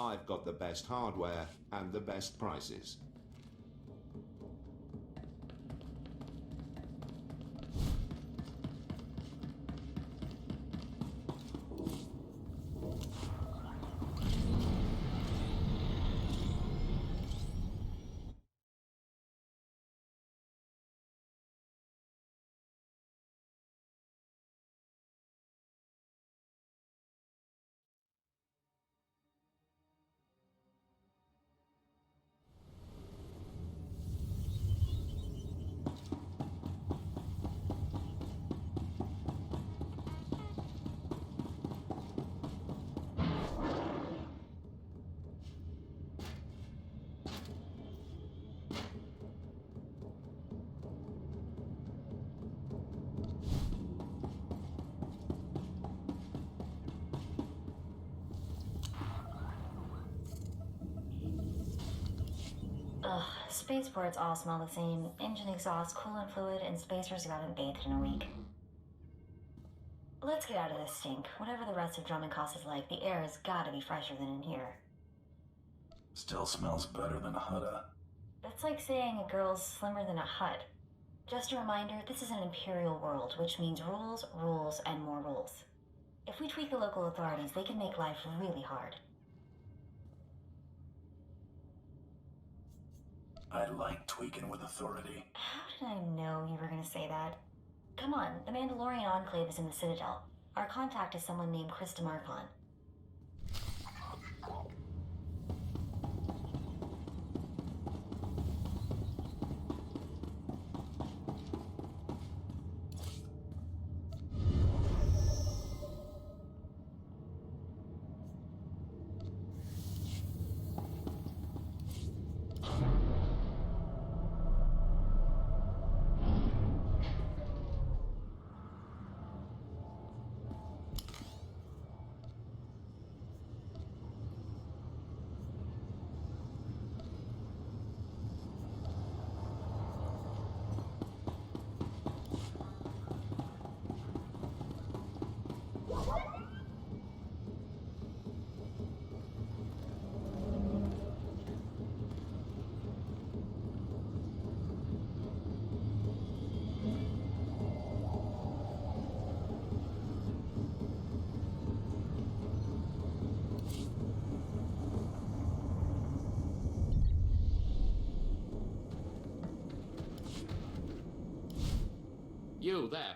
I've got the best hardware and the best prices. Ugh, spaceports all smell the same. Engine exhaust, coolant fluid, and spacers who haven't bathed in a week. Let's get out of this stink. Whatever the rest of Dromund Kaas is like, the air has gotta be fresher than in here. Still smells better than a hutta. That's like saying a girl's slimmer than a hut. Just a reminder, this is an imperial world, which means rules, rules, and more rules. If we tweak the local authorities, they can make life really hard. I like tweaking with authority. How did I know you were gonna say that? Come on, the Mandalorian Enclave is in the Citadel. Our contact is someone named Krista Markon. You, there.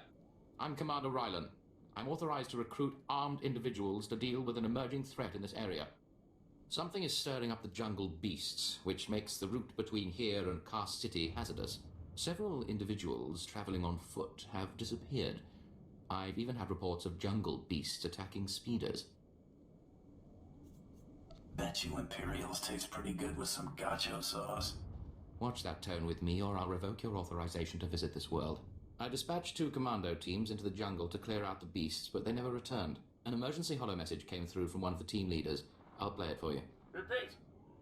I'm Commander Rylan. I'm authorized to recruit armed individuals to deal with an emerging threat in this area. Something is stirring up the jungle beasts, which makes the route between here and Kaas City hazardous. Several individuals traveling on foot have disappeared. I've even had reports of jungle beasts attacking speeders. Bet you Imperials taste pretty good with some gacho sauce. Watch that tone with me, or I'll revoke your authorization to visit this world. I dispatched 2 commando teams into the jungle to clear out the beasts, but they never returned. An emergency holo message came through from one of the team leaders. I'll play it for you. Repeat.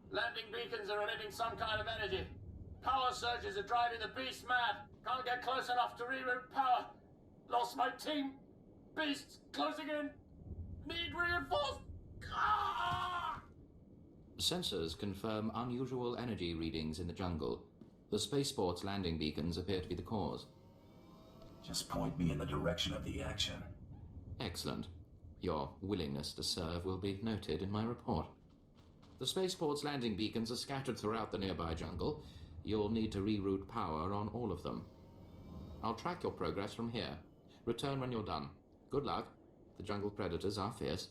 Landing beacons are emitting some kind of energy. Power surges are driving the beasts mad. Can't get close enough to reroute power. Lost my team. Beasts closing in. Need reinforced. Ah! Sensors confirm unusual energy readings in the jungle. The spaceport's landing beacons appear to be the cause. Just point me in the direction of the action. Excellent. Your willingness to serve will be noted in my report. The spaceport's landing beacons are scattered throughout the nearby jungle. You'll need to reroute power on all of them. I'll track your progress from here. Return when you're done. Good luck. The jungle predators are fierce.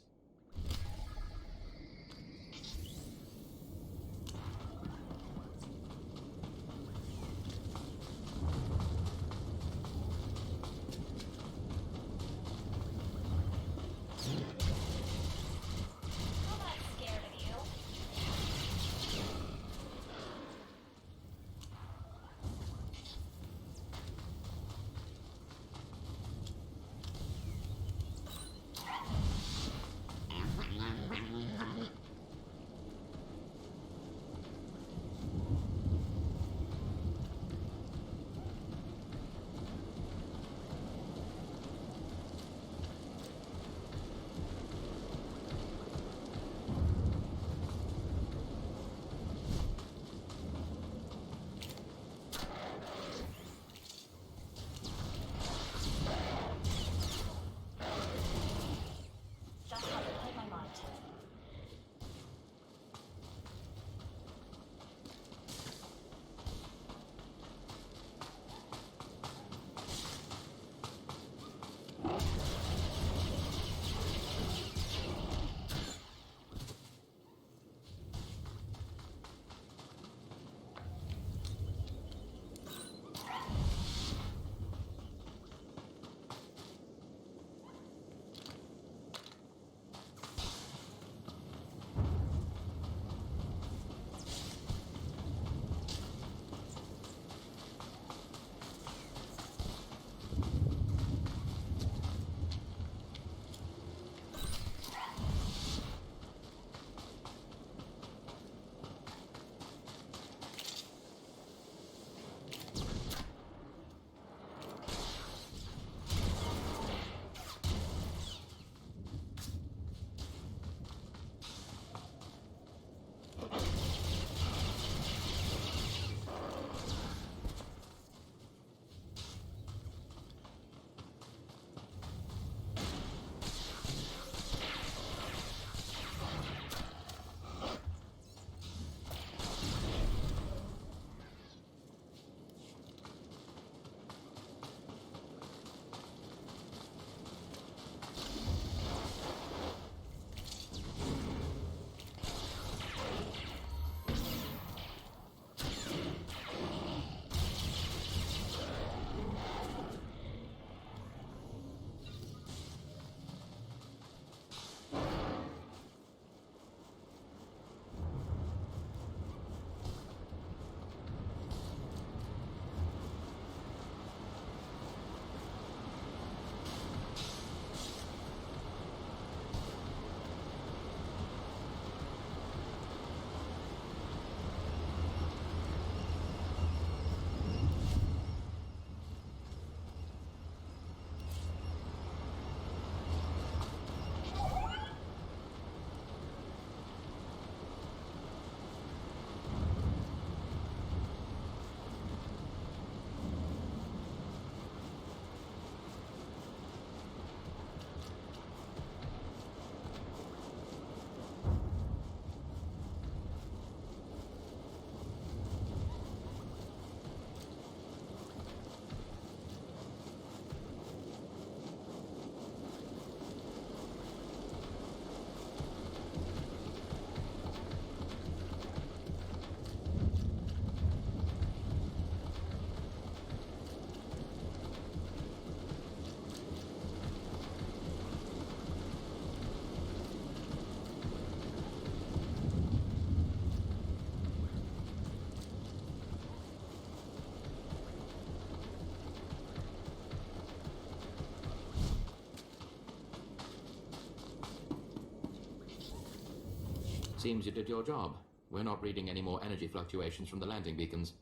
Seems you did your job. We're not reading any more energy fluctuations from the landing beacons.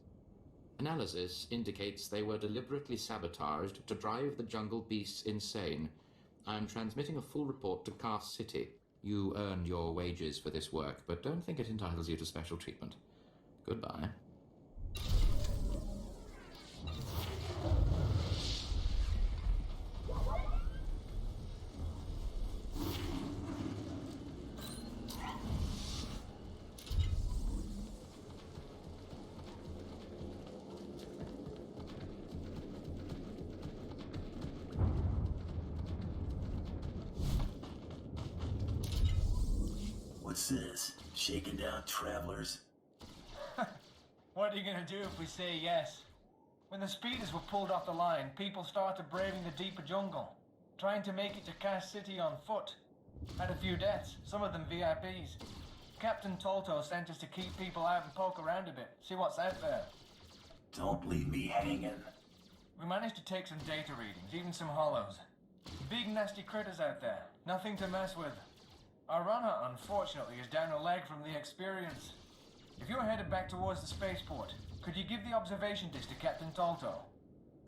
Analysis indicates they were deliberately sabotaged to drive the jungle beasts insane. I'm transmitting a full report to Kaas City. You earned your wages for this work, but don't think it entitles you to special treatment. Goodbye. What's this? Shaking down travelers? What are you gonna do if we say yes? When the speeders were pulled off the line, people started braving the deeper jungle, trying to make it to Kaas City on foot. Had a few deaths, some of them VIPs. Captain Tolto sent us to keep people out and poke around a bit, see what's out there. Don't leave me hanging. We managed to take some data readings, even some hollows. Big nasty critters out there, nothing to mess with. Our runner, unfortunately, is down a leg from the experience. If you're headed back towards the spaceport, could you give the observation disc to Captain Tolto?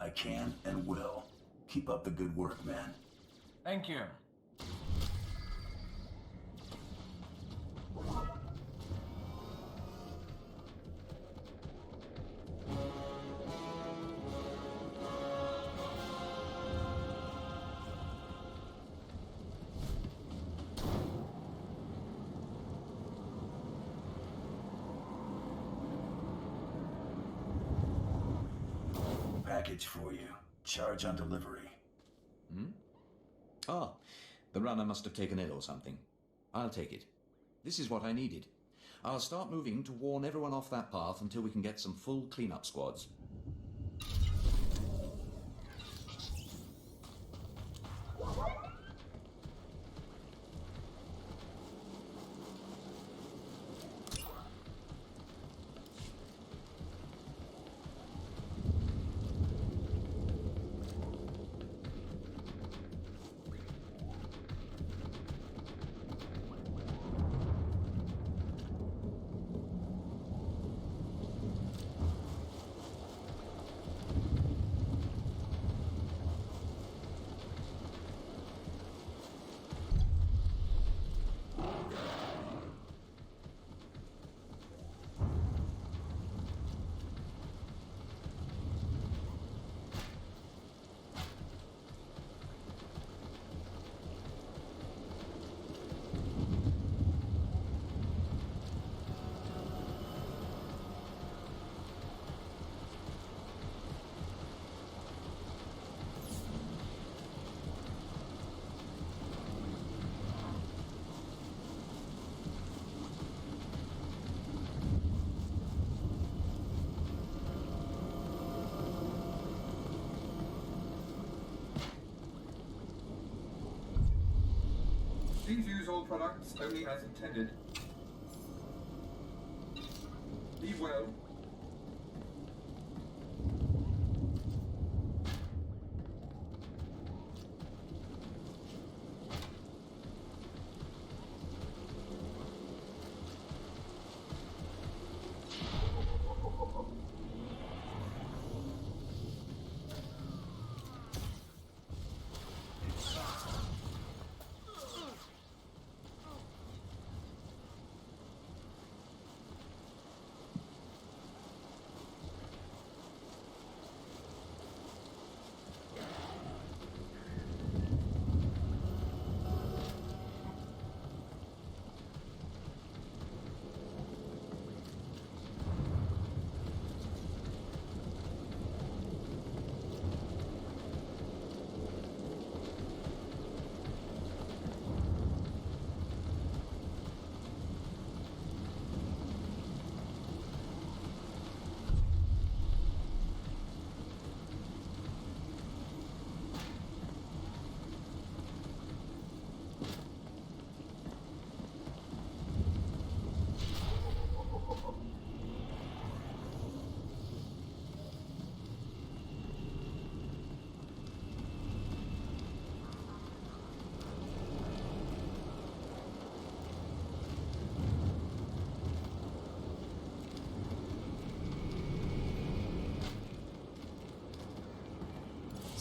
I can and will. Keep up the good work, man. Thank you. Package for you. Charge on delivery. Ah, the runner must have taken it or something. I'll take it. This is what I needed. I'll start moving to warn everyone off that path until we can get some full cleanup squads. Please use all products only as intended. Be well.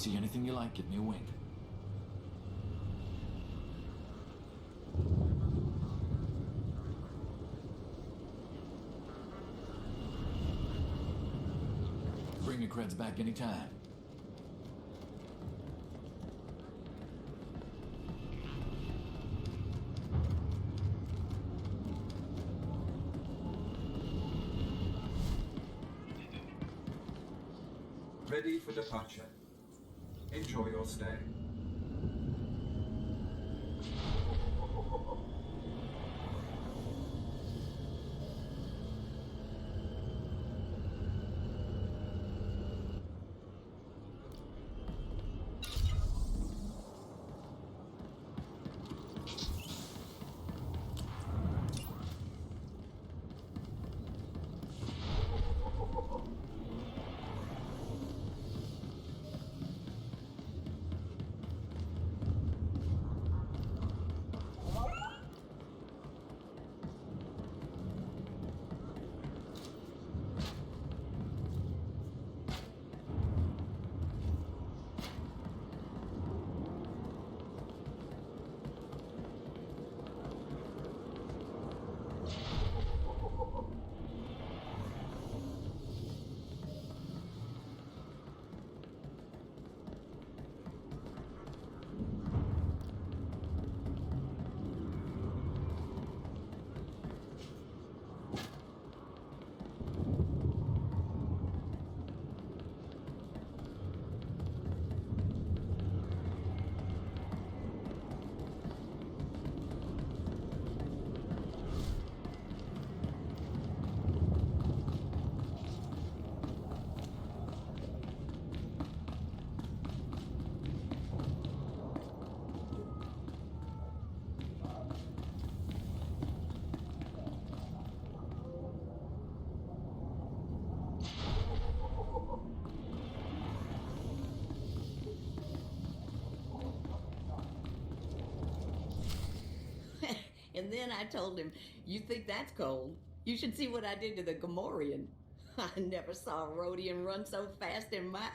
See anything you like, give me a wink. Bring the creds back anytime. Ready for departure. Enjoy your stay. And then I told him, "You think that's cold? You should see what I did to the Gamorrean. I never saw a Rhodian run so fast in my..."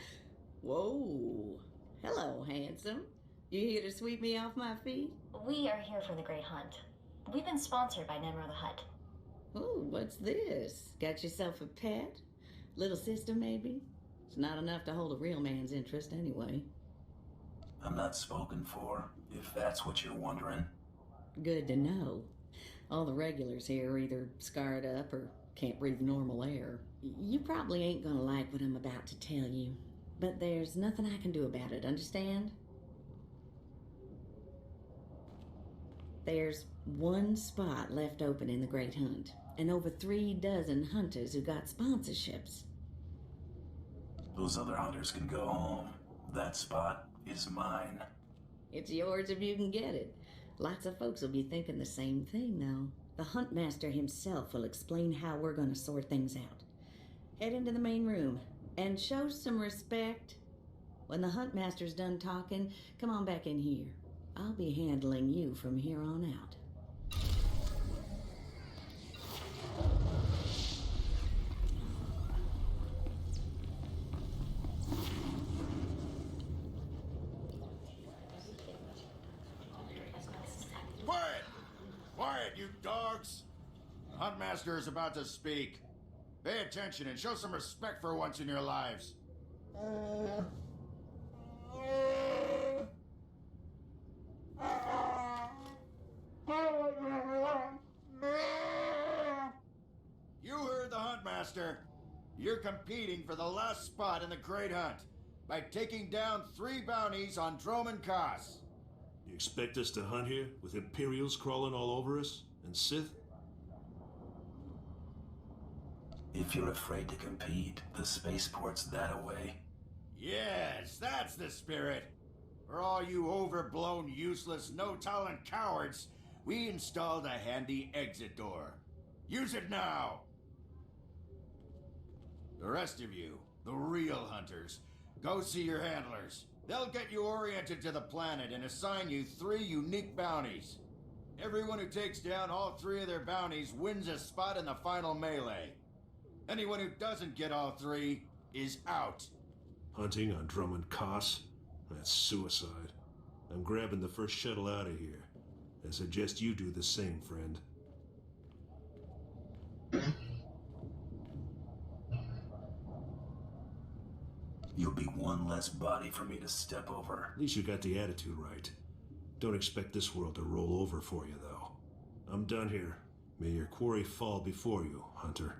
Whoa. Hello, handsome. You here to sweep me off my feet? We are here for the Great Hunt. We've been sponsored by Nemro the Hutt. Ooh, what's this? Got yourself a pet? Little sister, maybe? It's not enough to hold a real man's interest anyway. I'm not spoken for, if that's what you're wondering. Good to know. All the regulars here are either scarred up or can't breathe normal air. You probably ain't gonna like what I'm about to tell you, but there's nothing I can do about it, understand? There's one spot left open in the Great Hunt, and over 3 dozen hunters who got sponsorships. Those other hunters can go home. That spot is mine. It's yours if you can get it. Lots of folks will be thinking the same thing, though. The Huntmaster himself will explain how we're going to sort things out. Head into the main room and show some respect. When the Huntmaster's done talking, come on back in here. I'll be handling you from here on out. Quiet! Quiet, you dogs! The Huntmaster is about to speak. Pay attention and show some respect for once in your lives. You heard the Huntmaster. You're competing for the last spot in the Great Hunt by taking down 3 bounties on Dromund Kaas. You expect us to hunt here with Imperials crawling all over us and Sith? If you're afraid to compete, the spaceport's that away. Yes, that's the spirit. For all you overblown, useless, no-talent cowards, we installed a handy exit door. Use it now! The rest of you, the real hunters, go see your handlers. They'll get you oriented to the planet and assign you 3 unique bounties. Everyone who takes down all 3 of their bounties wins a spot in the final melee. Anyone who doesn't get all 3 is out. Hunting on Dromund Kaas? That's suicide. I'm grabbing the first shuttle out of here. I suggest you do the same, friend. You'll be one less body for me to step over. At least you got the attitude right. Don't expect this world to roll over for you, though. I'm done here. May your quarry fall before you, Hunter.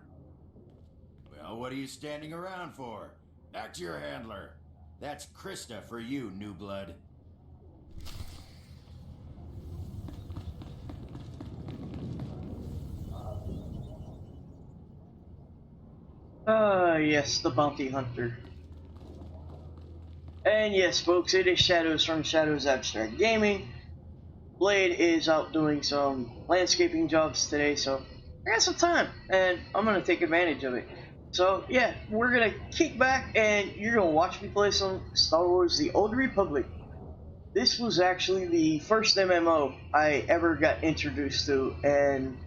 Well, what are you standing around for? Back to your handler. That's Krista for you, new blood. Yes, the Bounty Hunter. And yes, folks, it is Shadows from Shadows Abstract Gaming. Blade is out doing some landscaping jobs today, so I got some time, and I'm gonna take advantage of it. So yeah, we're gonna kick back, and you're gonna watch me play some Star Wars: The Old Republic. This was actually the first MMO I ever got introduced to, and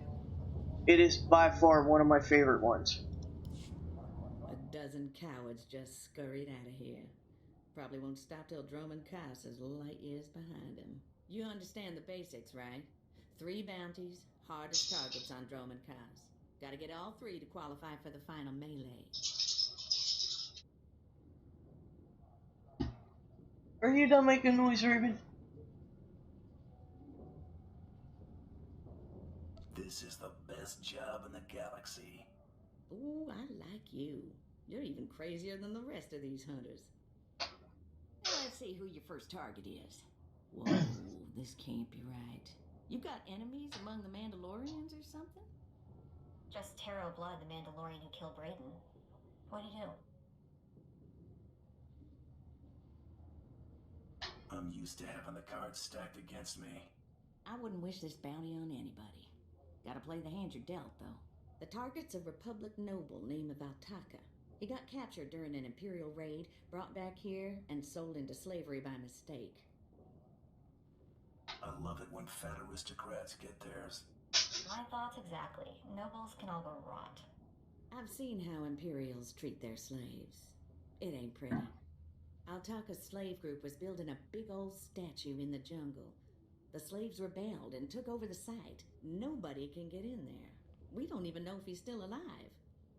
it is by far one of my favorite ones. A dozen cowards just scurried out of here. Probably won't stop till Dromund Kaas is light years behind him. You understand the basics, right? 3 bounties, hardest targets on Dromund Kaas. Gotta get all 3 to qualify for the final melee. Are you done making noise, Raven? This is the best job in the galaxy. Ooh, I like you. You're even crazier than the rest of these hunters. Let's see who your first target is. Whoa, this can't be right. You got enemies among the Mandalorians or something? Just Taro Blood, the Mandalorian who killed Brayden. What do you do? I'm used to having the cards stacked against me. I wouldn't wish this bounty on anybody. Gotta play the hand you're dealt, though. The target's a Republic noble named Valtaka. He got captured during an Imperial raid, brought back here, and sold into slavery by mistake. I love it when fat aristocrats get theirs. My thoughts exactly. Nobles can all go rot. I've seen how Imperials treat their slaves. It ain't pretty. Altaka's slave group was building a big old statue in the jungle. The slaves rebelled and took over the site. Nobody can get in there. We don't even know if he's still alive.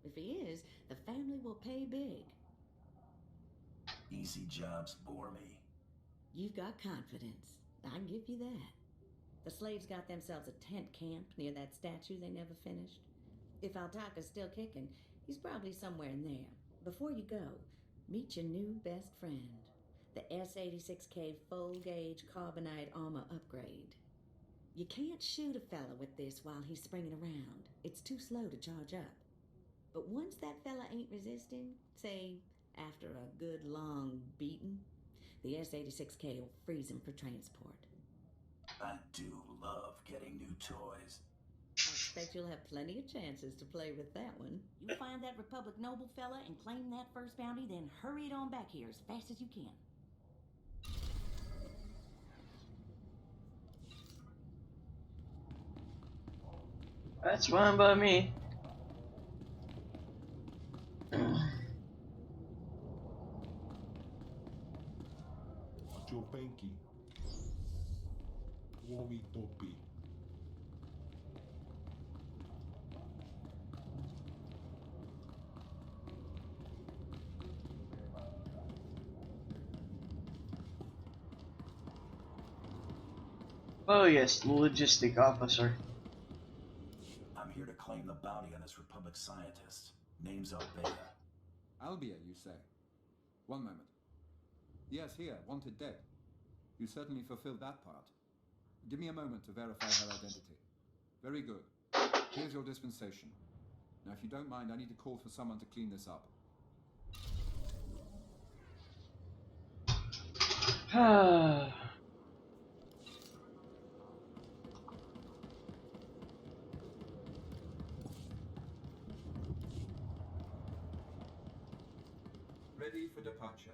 If he is, the family will pay big. Easy jobs bore me. You've got confidence. I give you that. The slaves got themselves a tent camp near that statue they never finished. If Altaka's still kicking, he's probably somewhere in there. Before you go, meet your new best friend, the S-86K full-gauge carbonite armor upgrade. You can't shoot a fella with this while he's springing around. It's too slow to charge up. But once that fella ain't resisting, say, after a good long beating, the S-86K will freeze him for transport. I do love getting new toys. I expect you'll have plenty of chances to play with that one. You find that Republic noble fella and claim that first bounty, then hurry it on back here as fast as you can. That's fine by me. Joe Panky. Womi Topi. Oh yes, logistic officer. I'm here to claim the bounty on this Republic scientist. Name's Albea. Albia, you say? One moment. Yes, here, wanted dead. You certainly fulfilled that part. Give me a moment to verify her identity. Very good. Here's your dispensation. Now, if you don't mind, I need to call for someone to clean this up. Ready for departure.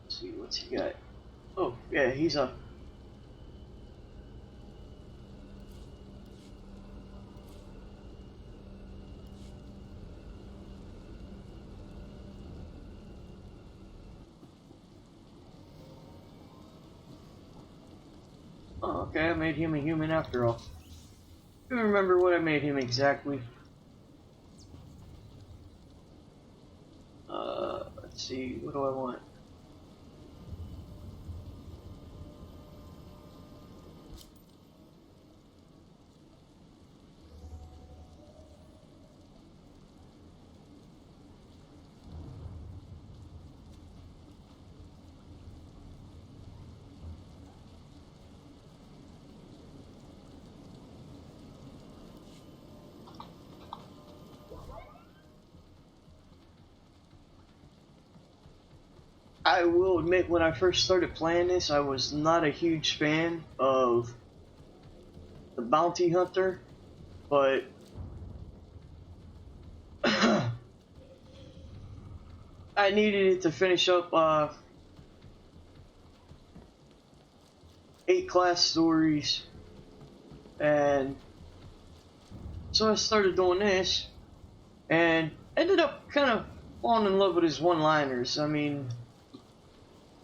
Let's see, what's he got? Oh, yeah, he's a... Oh, okay, I made him a human after all. I don't remember what I made him exactly. Let's see, what do I want? I will admit, when I first started playing this, I was not a huge fan of the Bounty Hunter, but I needed it to finish up 8 class stories, and so I started doing this, and ended up kind of falling in love with his one-liners. I mean,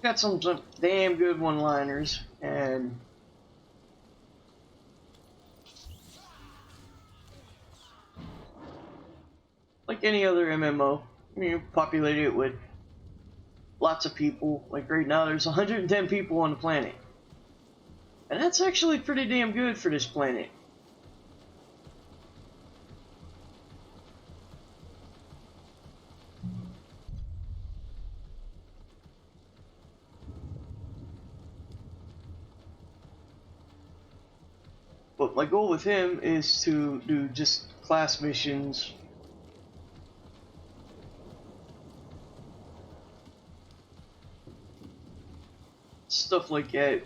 got some damn good one-liners, and like any other MMO, you populate it with lots of people. Like right now, there's 110 people on the planet, and that's actually pretty damn good for this planet. But my goal with him is to do just class missions. Stuff like that.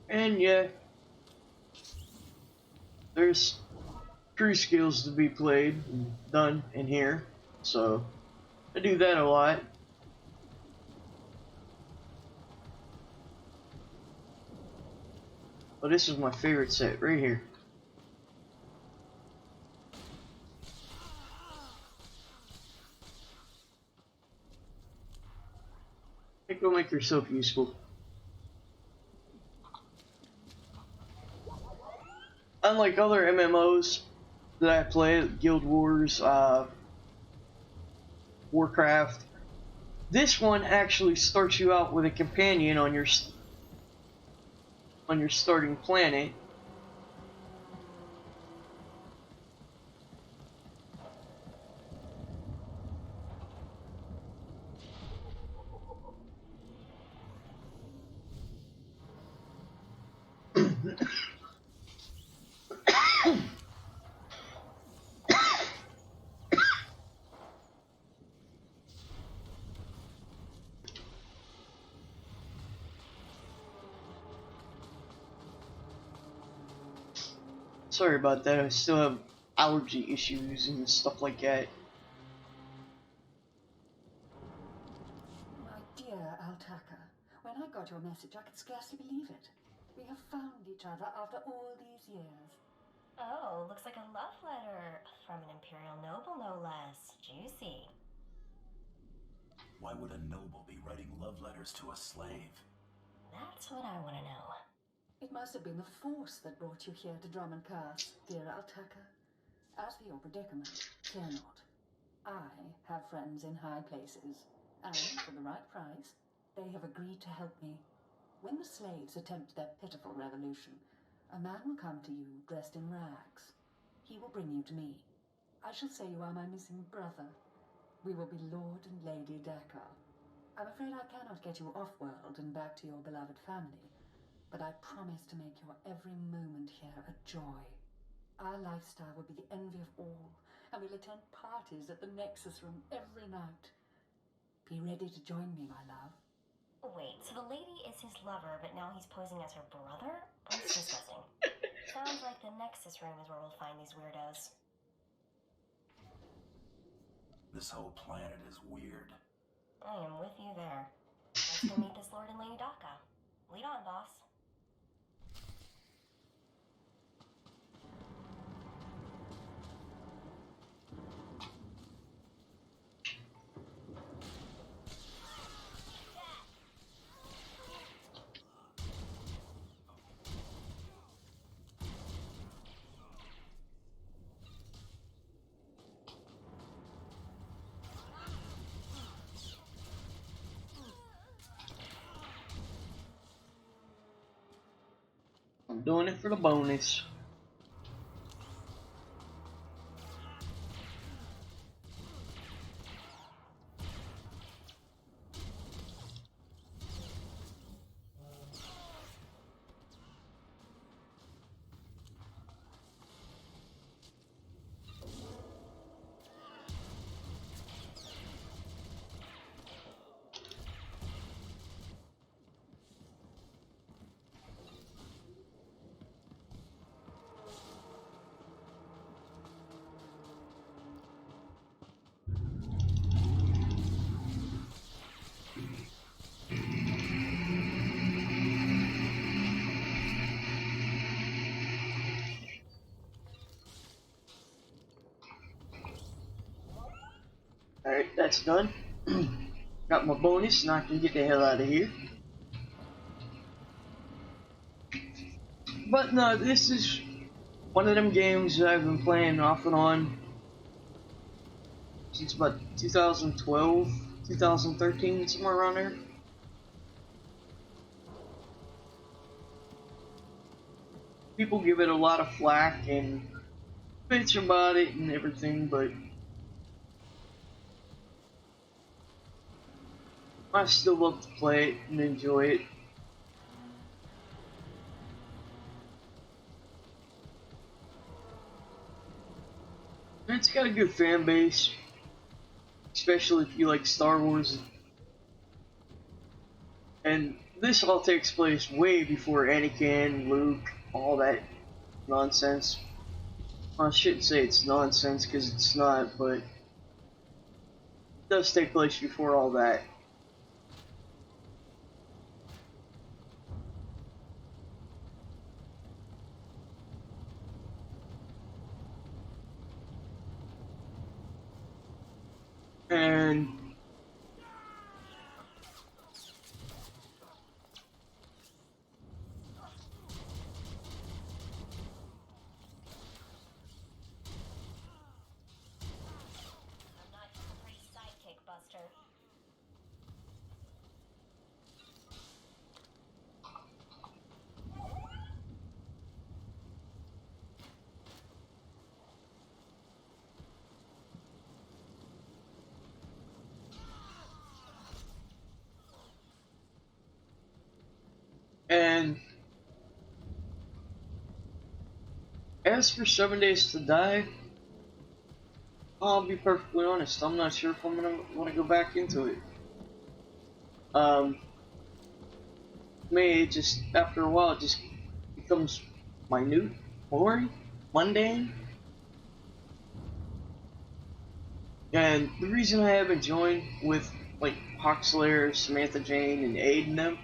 And yeah, there's crew skills to be played and done in here, so I do that a lot. But this is my favorite set right here. Go make yourself useful. Unlike other MMOs that I play, Guild Wars, Warcraft, this one actually starts you out with a companion on your starting planet. Sorry about that, I still have allergy issues and stuff like that. My dear Altaka, when I got your message, I could scarcely believe it. We have found each other after all these years. Oh, looks like a love letter from an Imperial noble, no less. Juicy. Why would a noble be writing love letters to a slave? That's what I want to know. It must have been the Force that brought you here to Dromund Kaas, dear Altaka. As for your predicament, fear not. I have friends in high places, and for the right price, they have agreed to help me. When the slaves attempt their pitiful revolution, a man will come to you dressed in rags. He will bring you to me. I shall say you are my missing brother. We will be Lord and Lady Dakar. I'm afraid I cannot get you off-world and back to your beloved family, but I promise to make your every moment here a joy. Our lifestyle will be the envy of all, and we'll attend parties at the Nexus Room every night. Be ready to join me, my love. Wait, so the lady is his lover, but now he's posing as her brother? That's disgusting. Sounds like the Nexus Room is where we'll find these weirdos. This whole planet is weird. I am with you there. Let's go meet this Lord and Lady Daka. Lead on, boss. I'm doing it for the bonus. Alright, that's done. Got my bonus, now I can get the hell out of here. But no, this is one of them games that I've been playing off and on since about 2012, 2013, somewhere around there. People give it a lot of flack and bitch about it and everything, but I still love to play it and enjoy it. And it's got a good fan base, especially if you like Star Wars. And this all takes place way before Anakin, Luke, all that nonsense. Well, I shouldn't say it's nonsense because it's not, but it does take place before all that. And as for 7 Days to Die, I'll be perfectly honest, I'm not sure if I'm gonna want to go back into it. Me, it just, after a while, it just becomes minute, boring, mundane. And the reason I haven't joined with, like, Hoxlayer, Samantha Jane, and Aid and them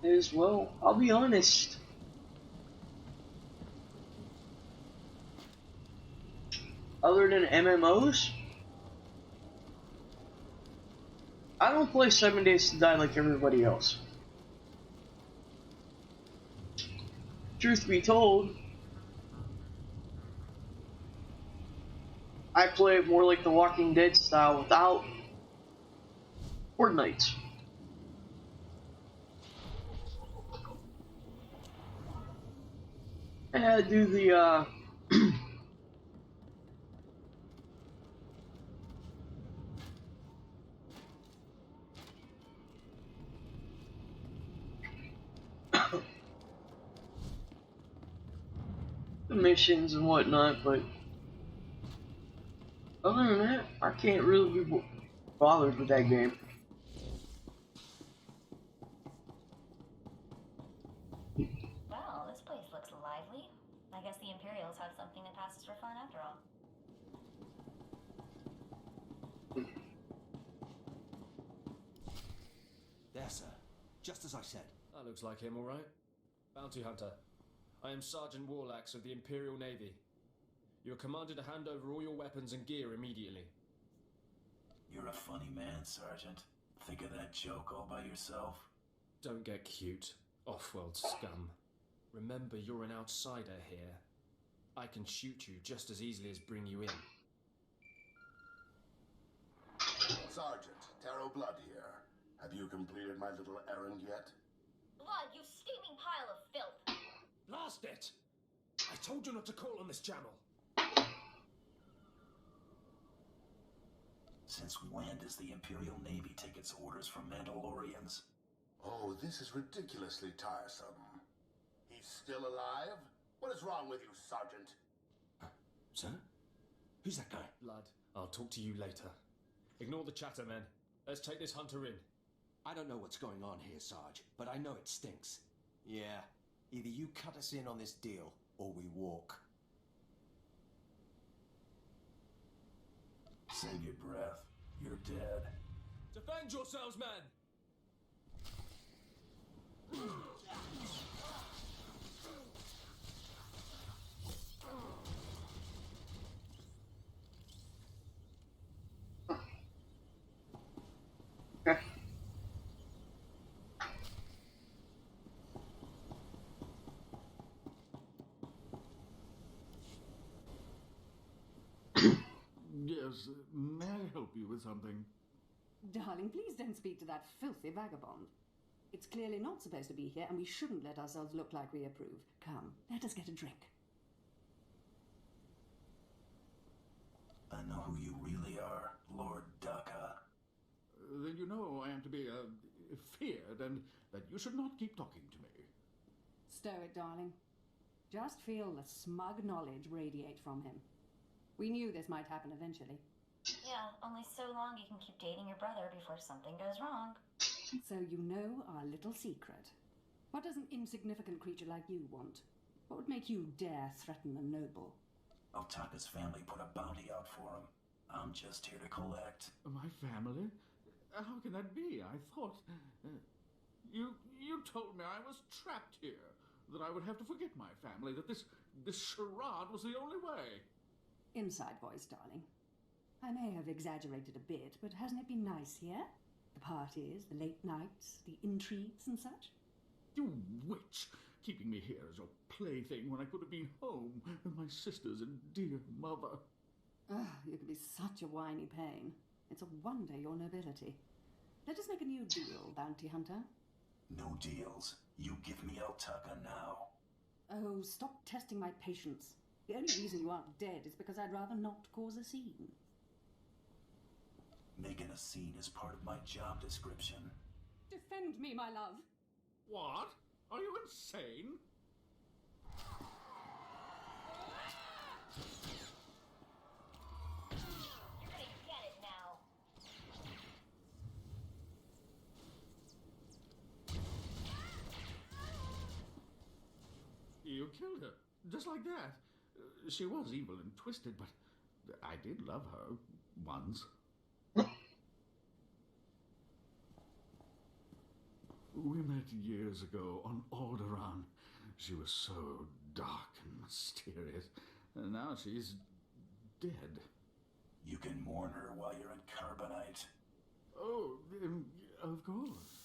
is, well, I'll be honest. Other than MMOs, I don't play 7 Days to Die like everybody else. Truth be told, I play it more like the Walking Dead style without Fortnite. And I do the the missions and whatnot, but other than that, I can't really be bothered with that game. Well, this place looks lively. I guess the Imperials have something that passes for fun after all. There, sir. Just as I said. That looks like him, all right. Bounty Hunter. I am Sergeant Warlax of the Imperial Navy. You are commanded to hand over all your weapons and gear immediately. You're a funny man, Sergeant. Think of that joke all by yourself. Don't get cute, off-world scum. Remember, you're an outsider here. I can shoot you just as easily as bring you in. Sergeant, Taro Blood here. Have you completed my little errand yet? Blood, you steaming pile of filth! Blast it! I told you not to call on this channel. Since when does the Imperial Navy take its orders from Mandalorians? Oh, this is ridiculously tiresome. He's still alive? What is wrong with you, Sergeant? Sir? Who's that guy? Blood, I'll talk to you later. Ignore the chatter, men. Let's take this hunter in. I don't know what's going on here, Sarge, but I know it stinks. Yeah. Either you cut us in on this deal, or we walk. Save your breath. You're dead. Defend yourselves, men! Yes, may I help you with something? Darling, please don't speak to that filthy vagabond. It's clearly not supposed to be here, and we shouldn't let ourselves look like we approve. Come, let us get a drink. I know who you really are, Lord Daka. Then you know I am to be feared, and that you should not keep talking to me. Stow it, darling. Just feel the smug knowledge radiate from him. We knew this might happen eventually. Yeah, only so long you can keep dating your brother before something goes wrong. So you know our little secret. What does an insignificant creature like you want? What would make you dare threaten the noble? Altaka's family put a bounty out for him. I'm just here to collect. My family? How can that be? I thought... You told me I was trapped here, that I would have to forget my family, that this charade was the only way. Inside voice, darling. I may have exaggerated a bit, but hasn't it been nice here? The parties, the late nights, the intrigues and such? You witch! Keeping me here as your plaything when I could have been home with my sisters and dear mother. Ah, you can be such a whiny pain. It's a wonder your nobility. Let us make a new deal, Bounty Hunter. No deals. You give me Altaka now. Oh, stop testing my patience. The only reason you aren't dead is because I'd rather not cause a scene. Making a scene is part of my job description. Defend me, my love. What? Are you insane? You're gonna get it now. You killed her, just like that. She was evil and twisted, but I did love her once. We met years ago on Alderaan. She was so dark and mysterious. And now she's dead. You can mourn her while you're in Carbonite. Oh, of course.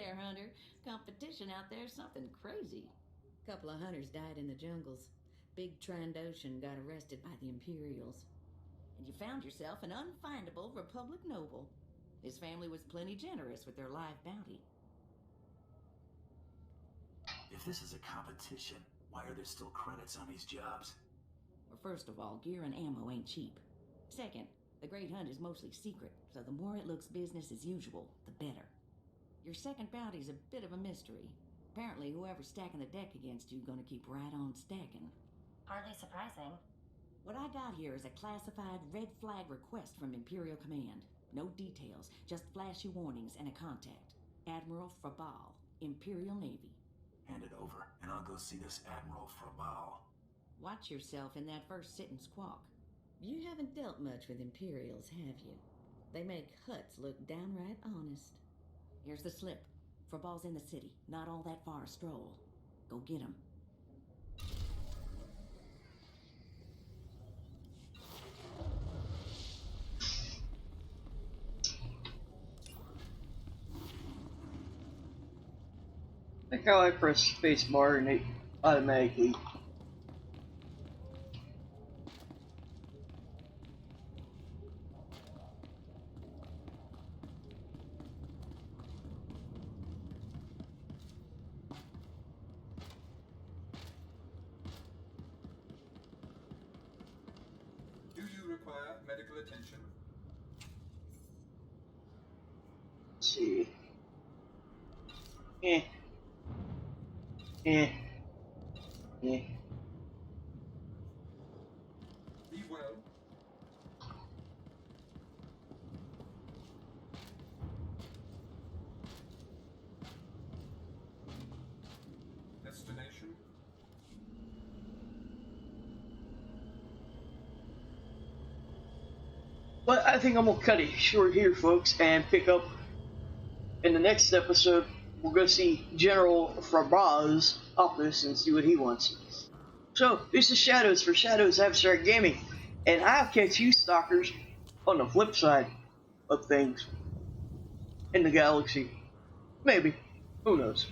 there, Hunter. Competition out there's something crazy. Couple of hunters died in the jungles. Big Trandoshan got arrested by the Imperials. And you found yourself an unfindable Republic noble. His family was plenty generous with their live bounty. If this is a competition, why are there still credits on these jobs? Well, first of all, gear and ammo ain't cheap. Second, the Great Hunt is mostly secret, so the more it looks business as usual, the better. Your second bounty's a bit of a mystery. Apparently, whoever's stacking the deck against you gonna keep right on stacking. Hardly surprising. What I got here is a classified red flag request from Imperial Command. No details, just flashy warnings and a contact. Admiral Frabal, Imperial Navy. Hand it over, and I'll go see this Admiral Frabal. Watch yourself in that first sit and squawk. You haven't dealt much with Imperials, have you? They make huts look downright honest. Here's the slip. Frabal's in the city, not all that far a stroll. Go get him. I think how I press space bar and it automatically. Do you require medical attention? Let's see. Eh. Be well. Destination. But I think I'm gonna cut it short here, folks, and pick up in the next episode. We're gonna see General Frabal's office and see what he wants. So this is Shadows for Shadows Abstract Gaming, and I'll catch you stalkers on the flip side of things in the galaxy. Maybe. Who knows?